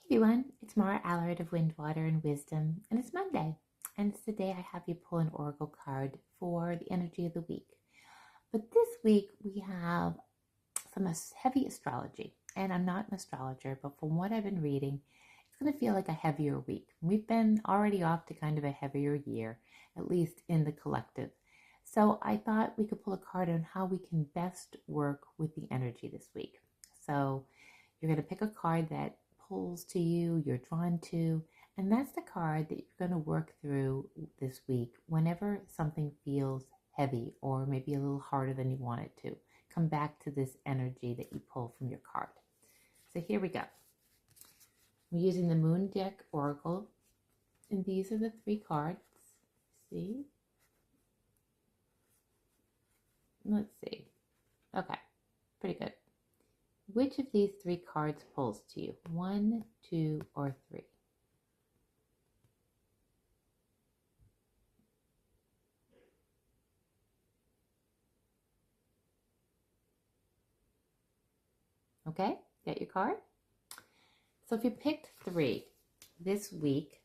Everyone, it's Mara Allard of Wind, Water, and Wisdom, and it's Monday, and it's the day I have you pull an oracle card for the energy of the week. But this week we have some heavy astrology, and I'm not an astrologer, but from what I've been reading, it's going to feel like a heavier week. We've been already off to kind of a heavier year, at least in the collective. So I thought we could pull a card on how we can best work with the energy this week. So you're going to pick a card that pulls to you, you're drawn to, and that's the card that you're going to work through this week whenever something feels heavy or maybe a little harder than you want it to. Come back to this energy that you pull from your card. So here we go. I'm using the Moon Deck Oracle, and these are the three cards. See? Let's see. Okay, pretty good. Which of these three cards pulls to you? 1, 2, or 3? Okay, got your card? So if you picked 3 this week,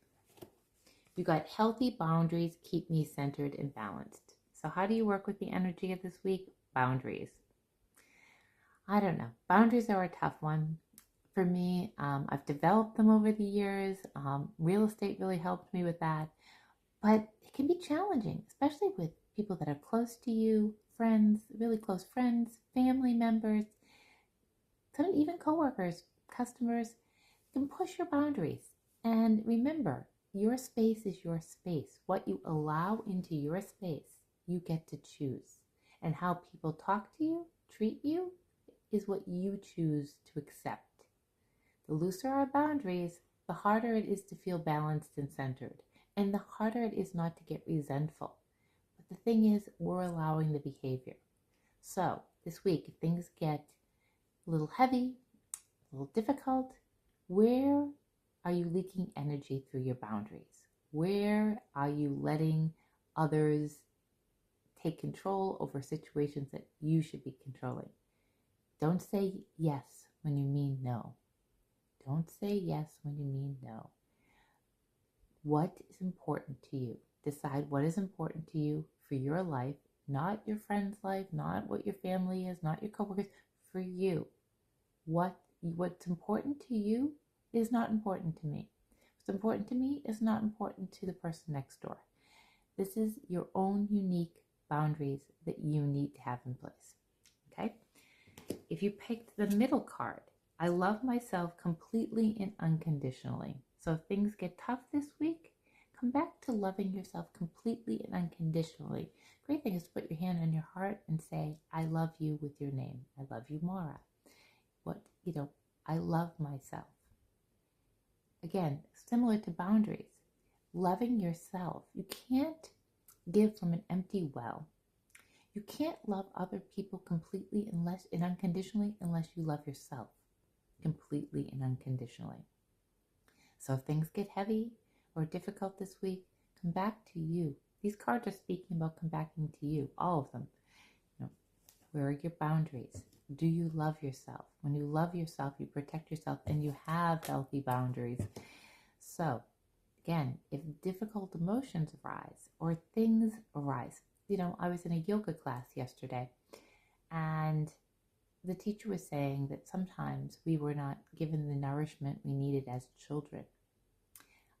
you got healthy boundaries keep me centered and balanced. So how do you work with the energy of this week? Boundaries. I don't know. Boundaries are a tough one. For me, I've developed them over the years. Real estate really helped me with that. But it can be challenging, especially with people that are close to you, friends, really close friends, family members, some even coworkers, customers. Can push your boundaries. And remember, your space is your space. What you allow into your space, you get to choose. And how people talk to you, treat you, is what you choose to accept. The looser our boundaries, the harder it is to feel balanced and centered, and the harder it is not to get resentful. But the thing is, we're allowing the behavior. So this week, if things get a little heavy, a little difficult, where are you leaking energy through your boundaries? Where are you letting others take control over situations that you should be controlling? Don't say yes when you mean no. Don't say yes when you mean no. What is important to you? Decide what is important to you for your life, not your friend's life, not what your family is, not your coworkers, for you. What's important to you is not important to me. What's important to me is not important to the person next door. This is your own unique boundaries that you need to have in place. Okay? If you picked the middle card, I love myself completely and unconditionally. So if things get tough this week, come back to loving yourself completely and unconditionally. Great thing is to put your hand on your heart and say, I love you with your name. I love you, Mara. I love myself. Again, similar to boundaries, loving yourself. You can't give from an empty well. You can't love other people completely and unconditionally unless you love yourself completely and unconditionally. So if things get heavy or difficult this week, come back to you. These cards are speaking about come back to you, all of them. Where are your boundaries? Do you love yourself? When you love yourself, you protect yourself and you have healthy boundaries. So, again, if difficult emotions arise or things arise, I was in a yoga class yesterday and the teacher was saying that sometimes we were not given the nourishment we needed as children.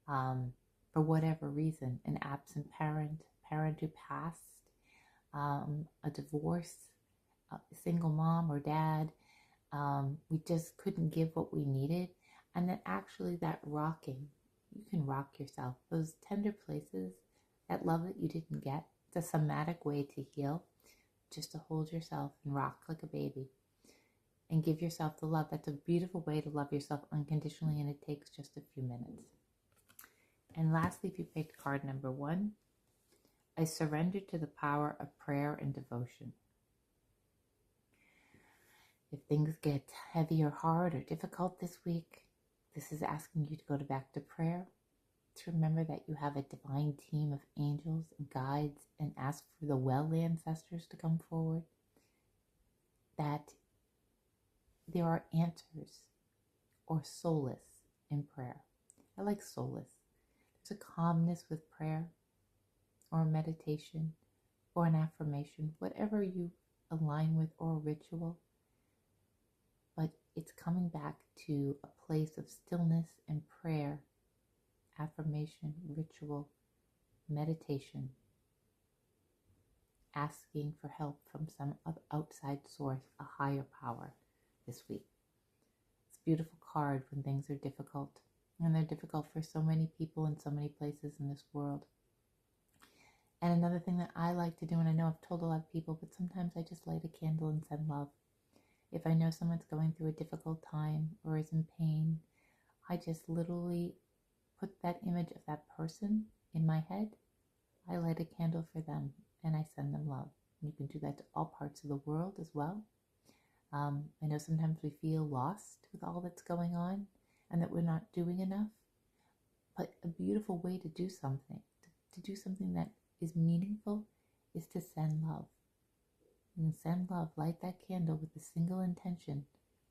For whatever reason, an absent parent who passed, a divorce, a single mom or dad, we just couldn't give what we needed. And then actually that rocking, you can rock yourself. Those tender places, that love that you didn't get, it's a somatic way to heal, just to hold yourself and rock like a baby and give yourself the love. That's a beautiful way to love yourself unconditionally, and it takes just a few minutes. And lastly, if you picked card number 1, I surrender to the power of prayer and devotion. If things get heavy or hard or difficult this week, this is asking you to go back to prayer, to remember that you have a divine team of angels and guides, and ask for the well ancestors to come forward, that there are answers or solace in prayer. I like solace. There's a calmness with prayer or meditation or an affirmation, whatever you align with, or a ritual. But it's coming back to a place of stillness and prayer, affirmation, ritual, meditation, asking for help from some outside source, a higher power this week. It's a beautiful card when things are difficult, and they're difficult for so many people in so many places in this world. And another thing that I like to do, and I know I've told a lot of people, but sometimes I just light a candle and send love. If I know someone's going through a difficult time or is in pain, I just literally put that image of that person in my head. I light a candle for them and I send them love. And you can do that to all parts of the world as well. I know sometimes we feel lost with all that's going on and that we're not doing enough. But a beautiful way to do something, to do something that is meaningful, is to send love. You can send love, light that candle with a single intention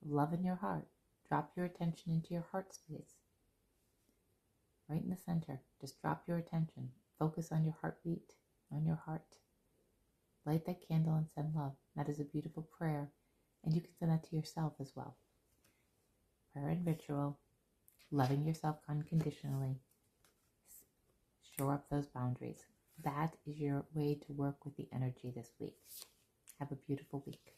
of love in your heart. Drop your attention into your heart space. Right in the center. Just drop your attention. Focus on your heartbeat, on your heart. Light that candle and send love. That is a beautiful prayer. And you can send that to yourself as well. Prayer and ritual. Loving yourself unconditionally. Shore up those boundaries. That is your way to work with the energy this week. Have a beautiful week.